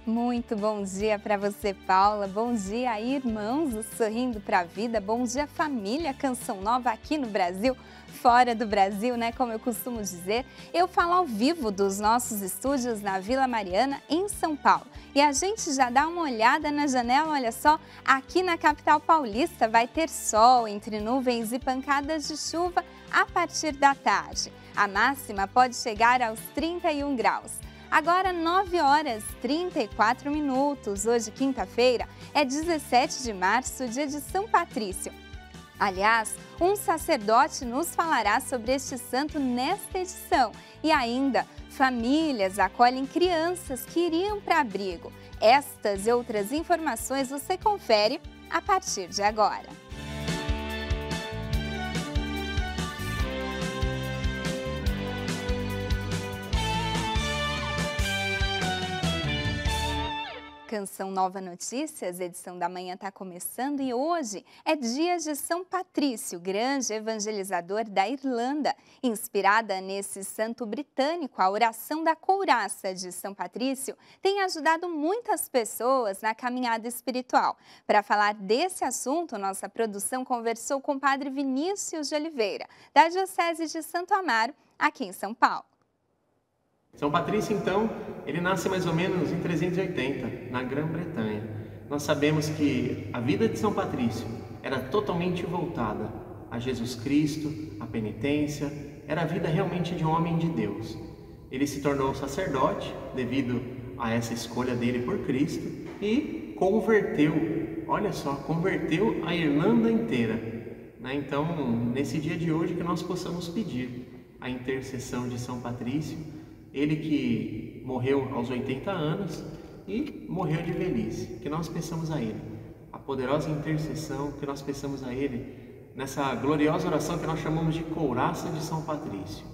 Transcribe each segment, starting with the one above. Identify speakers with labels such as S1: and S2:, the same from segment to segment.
S1: Muito bom dia para você, Paula. Bom dia, irmãos do Sorrindo para a Vida. Bom dia, família Canção Nova aqui no Brasil, fora do Brasil, né? Como eu costumo dizer. Eu falo ao vivo dos nossos estúdios na Vila Mariana, em São Paulo. E a gente já dá uma olhada na janela, olha só, aqui na capital paulista vai ter sol entre nuvens e pancadas de chuva a partir da tarde. A máxima pode chegar aos 31 graus. Agora 9 horas 34 minutos, hoje quinta-feira, é 17 de março, dia de São Patrício. Aliás, um sacerdote nos falará sobre este santo nesta edição. E ainda, famílias acolhem crianças que iriam para abrigo. Estas e outras informações você confere a partir de agora. Canção Nova Notícias, edição da manhã está começando e hoje é dia de São Patrício, grande evangelizador da Irlanda. Inspirada nesse santo britânico, a oração da couraça de São Patrício tem ajudado muitas pessoas na caminhada espiritual. Para falar desse assunto, nossa produção conversou com o padre Vinícius de Oliveira, da Diocese de Santo Amaro, aqui em São Paulo.
S2: São Patrício, então, ele nasce mais ou menos em 380, na Grã-Bretanha. Nós sabemos que a vida de São Patrício era totalmente voltada a Jesus Cristo, a penitência, era a vida realmente de um homem de Deus. Ele se tornou sacerdote devido a essa escolha dele por Cristo e converteu, olha só, converteu a Irlanda inteira. Então, nesse dia de hoje, que nós possamos pedir a intercessão de São Patrício, ele que morreu aos 80 anos e morreu de velhice, que nós peçamos a ele a poderosa intercessão, que nós peçamos a ele nessa gloriosa oração que nós chamamos de couraça de São Patrício.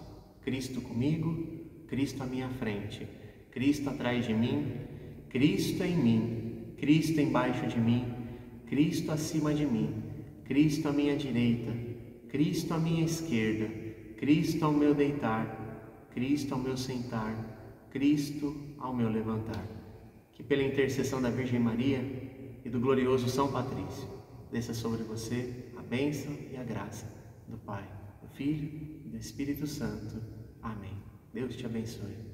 S2: Cristo comigo, Cristo à minha frente, Cristo atrás de mim, Cristo em mim, Cristo embaixo de mim, Cristo acima de mim, Cristo à minha direita, Cristo à minha esquerda, Cristo ao meu deitar, Cristo ao meu sentar, Cristo ao meu levantar. Que pela intercessão da Virgem Maria e do glorioso São Patrício, desça sobre você a bênção e a graça do Pai, do Filho e do Espírito Santo. Amém. Deus te abençoe.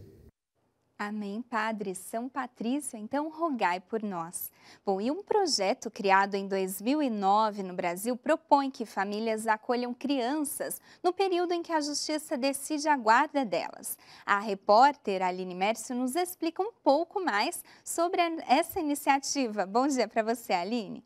S1: Amém, Padre São Patrício, então rogai por nós. Bom, e um projeto criado em 2009 no Brasil propõe que famílias acolham crianças no período em que a Justiça decide a guarda delas. A repórter Aline Mércio nos explica um pouco mais sobre essa iniciativa. Bom dia para você, Aline.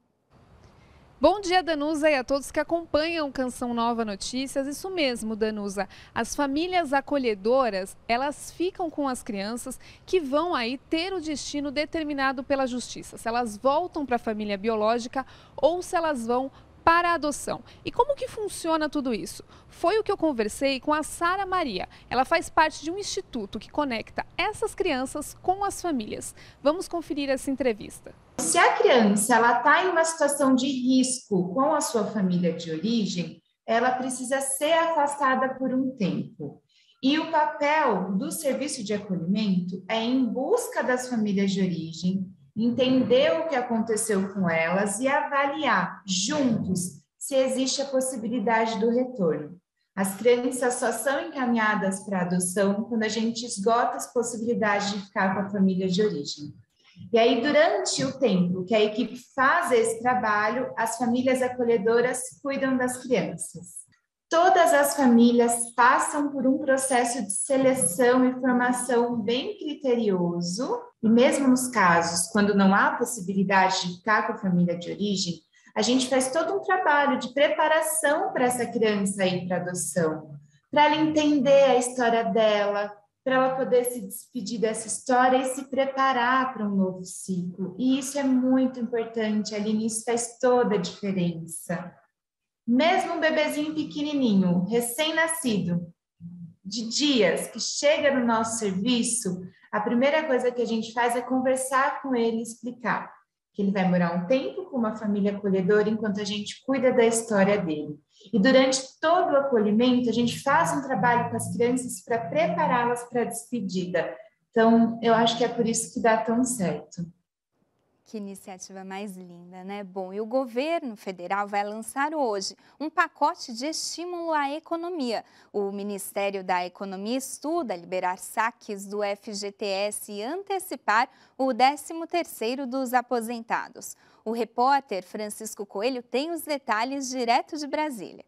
S3: Bom dia, Danusa, e a todos que acompanham Canção Nova Notícias. Isso mesmo, Danusa. As famílias acolhedoras, elas ficam com as crianças que vão aí ter o destino determinado pela justiça. Se elas voltam para a família biológica ou se elas vão para a adoção. E como que funciona tudo isso? Foi o que eu conversei com a Sara Maria. Ela faz parte de um instituto que conecta essas crianças com as famílias. Vamos conferir essa entrevista.
S4: Se a criança está em uma situação de risco com a sua família de origem, ela precisa ser afastada por um tempo. E o papel do serviço de acolhimento é ir em busca das famílias de origem, entender o que aconteceu com elas e avaliar juntos se existe a possibilidade do retorno. As crianças só são encaminhadas para adoção quando a gente esgota as possibilidades de ficar com a família de origem. E aí, durante o tempo que a equipe faz esse trabalho, as famílias acolhedoras cuidam das crianças. Todas as famílias passam por um processo de seleção e formação bem criterioso, e mesmo nos casos quando não há possibilidade de ficar com a família de origem, a gente faz todo um trabalho de preparação para essa criança ir para adoção, para ela entender a história dela, para ela poder se despedir dessa história e se preparar para um novo ciclo. E isso é muito importante, Aline, isso faz toda a diferença. Mesmo um bebezinho pequenininho, recém-nascido, de dias, que chega no nosso serviço, a primeira coisa que a gente faz é conversar com ele e explicar que ele vai morar um tempo com uma família acolhedora enquanto a gente cuida da história dele. E durante todo o acolhimento, a gente faz um trabalho com as crianças para prepará-las para a despedida, Então, eu acho que é por isso que dá tão certo.
S1: Que iniciativa mais linda, né? Bom, e o governo federal vai lançar hoje um pacote de estímulo à economia. O Ministério da Economia estuda liberar saques do FGTS e antecipar o 13º dos aposentados. O repórter Francisco Coelho tem os detalhes direto de Brasília.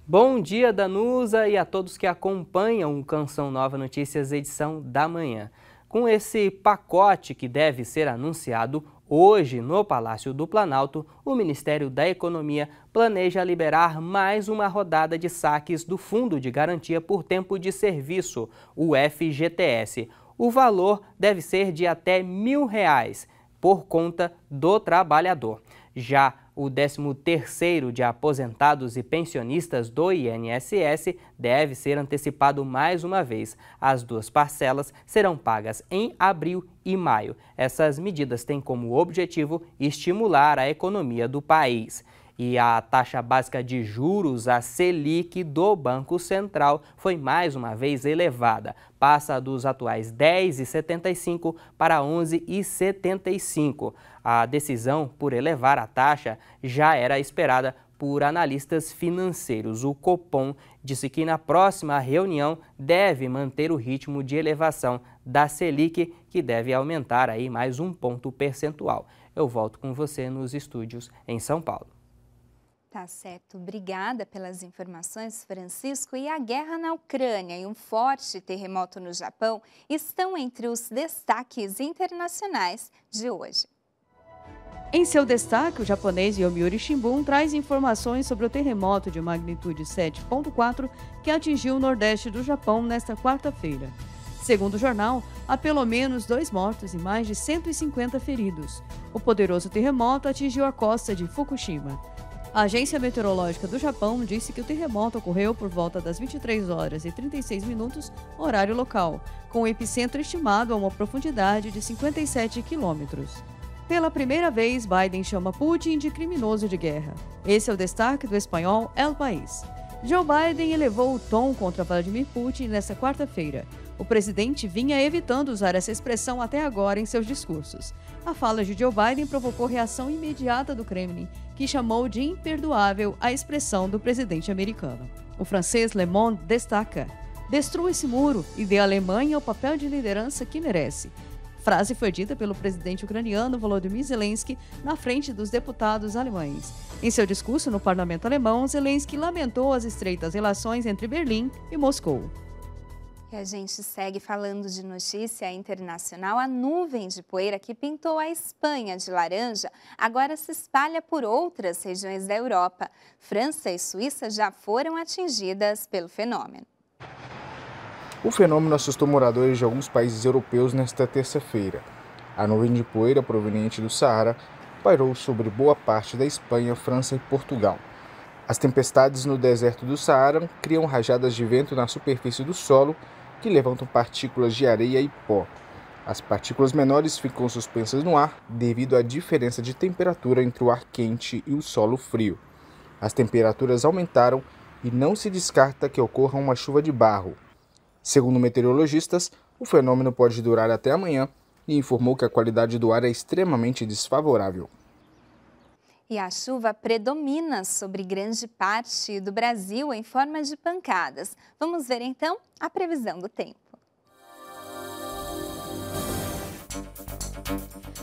S5: Bom dia, Danusa, e a todos que acompanham o Canção Nova Notícias, edição da manhã. Com esse pacote que deve ser anunciado hoje no Palácio do Planalto, o Ministério da Economia planeja liberar mais uma rodada de saques do Fundo de Garantia por Tempo de Serviço, o FGTS. O valor deve ser de até R$1.000 por conta do trabalhador. Já o 13º de aposentados e pensionistas do INSS deve ser antecipado mais uma vez. As duas parcelas serão pagas em abril e maio. Essas medidas têm como objetivo estimular a economia do país. E a taxa básica de juros, a Selic, do Banco Central foi mais uma vez elevada. Passa dos atuais 10,75 para 11,75. A decisão por elevar a taxa já era esperada por analistas financeiros. O Copom disse que na próxima reunião deve manter o ritmo de elevação da Selic, que deve aumentar aí mais 1 ponto percentual. Eu volto com você nos estúdios em São Paulo.
S1: Tá certo, obrigada pelas informações, Francisco. E a guerra na Ucrânia e um forte terremoto no Japão estão entre os destaques internacionais de hoje.
S6: Em seu destaque, o japonês Yomiuri Shimbun traz informações sobre o terremoto de magnitude 7,4 que atingiu o nordeste do Japão nesta quarta-feira. Segundo o jornal, há pelo menos 2 mortos e mais de 150 feridos. O poderoso terremoto atingiu a costa de Fukushima. A Agência Meteorológica do Japão disse que o terremoto ocorreu por volta das 23h36, horário local, com o epicentro estimado a uma profundidade de 57 quilômetros. Pela primeira vez, Biden chama Putin de criminoso de guerra. Esse é o destaque do espanhol El País. Joe Biden elevou o tom contra Vladimir Putin nesta quarta-feira. O presidente vinha evitando usar essa expressão até agora em seus discursos. A fala de Joe Biden provocou reação imediata do Kremlin, que chamou de imperdoável a expressão do presidente americano. O francês Le Monde destaca: "Destrua esse muro e dê à Alemanha o papel de liderança que merece." A frase foi dita pelo presidente ucraniano Volodymyr Zelensky na frente dos deputados alemães. Em seu discurso no parlamento alemão, Zelensky lamentou as estreitas relações entre Berlim e Moscou.
S1: E a gente segue falando de notícia internacional. A nuvem de poeira que pintou a Espanha de laranja agora se espalha por outras regiões da Europa. França e Suíça já foram atingidas pelo fenômeno.
S7: O fenômeno assustou moradores de alguns países europeus nesta terça-feira. A nuvem de poeira proveniente do Saara pairou sobre boa parte da Espanha, França e Portugal. As tempestades no deserto do Saara criam rajadas de vento na superfície do solo que levantam partículas de areia e pó. As partículas menores ficam suspensas no ar devido à diferença de temperatura entre o ar quente e o solo frio. As temperaturas aumentaram e não se descarta que ocorra uma chuva de barro. Segundo meteorologistas, o fenômeno pode durar até amanhã e informou que a qualidade do ar é extremamente desfavorável.
S1: E a chuva predomina sobre grande parte do Brasil em forma de pancadas. Vamos ver então a previsão do tempo.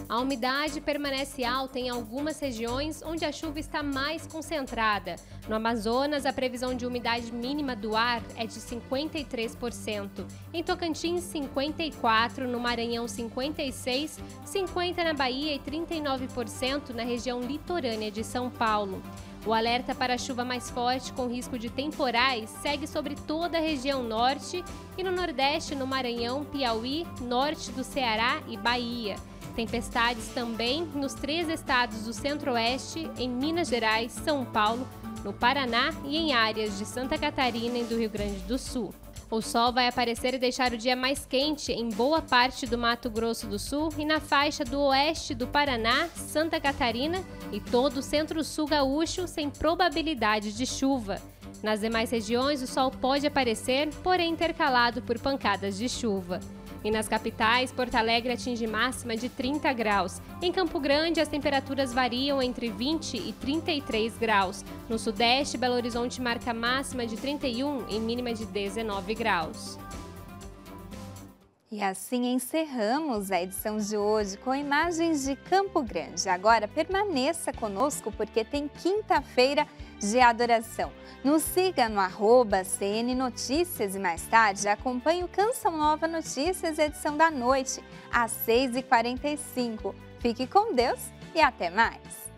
S8: A umidade permanece alta em algumas regiões onde a chuva está mais concentrada. No Amazonas, a previsão de umidade mínima do ar é de 53%. Em Tocantins, 54%, no Maranhão, 56%, 50% na Bahia e 39% na região litorânea de São Paulo. O alerta para chuva mais forte com risco de temporais segue sobre toda a região norte e no nordeste, no Maranhão, Piauí, norte do Ceará e Bahia. Tempestades também nos 3 estados do Centro-Oeste, em Minas Gerais, São Paulo, no Paraná e em áreas de Santa Catarina e do Rio Grande do Sul. O sol vai aparecer e deixar o dia mais quente em boa parte do Mato Grosso do Sul e na faixa do oeste do Paraná, Santa Catarina e todo o centro-sul gaúcho sem probabilidade de chuva. Nas demais regiões, o sol pode aparecer, porém intercalado por pancadas de chuva. E nas capitais, Porto Alegre atinge máxima de 30 graus. Em Campo Grande, as temperaturas variam entre 20 e 33 graus. No Sudeste, Belo Horizonte marca máxima de 31 e mínima de 19 graus.
S1: E assim encerramos a edição de hoje com imagens de Campo Grande. Agora permaneça conosco porque tem quinta-feira de adoração. Nos siga no @CN Notícias e mais tarde acompanhe o Canção Nova Notícias, edição da noite, às 6h45. Fique com Deus e até mais!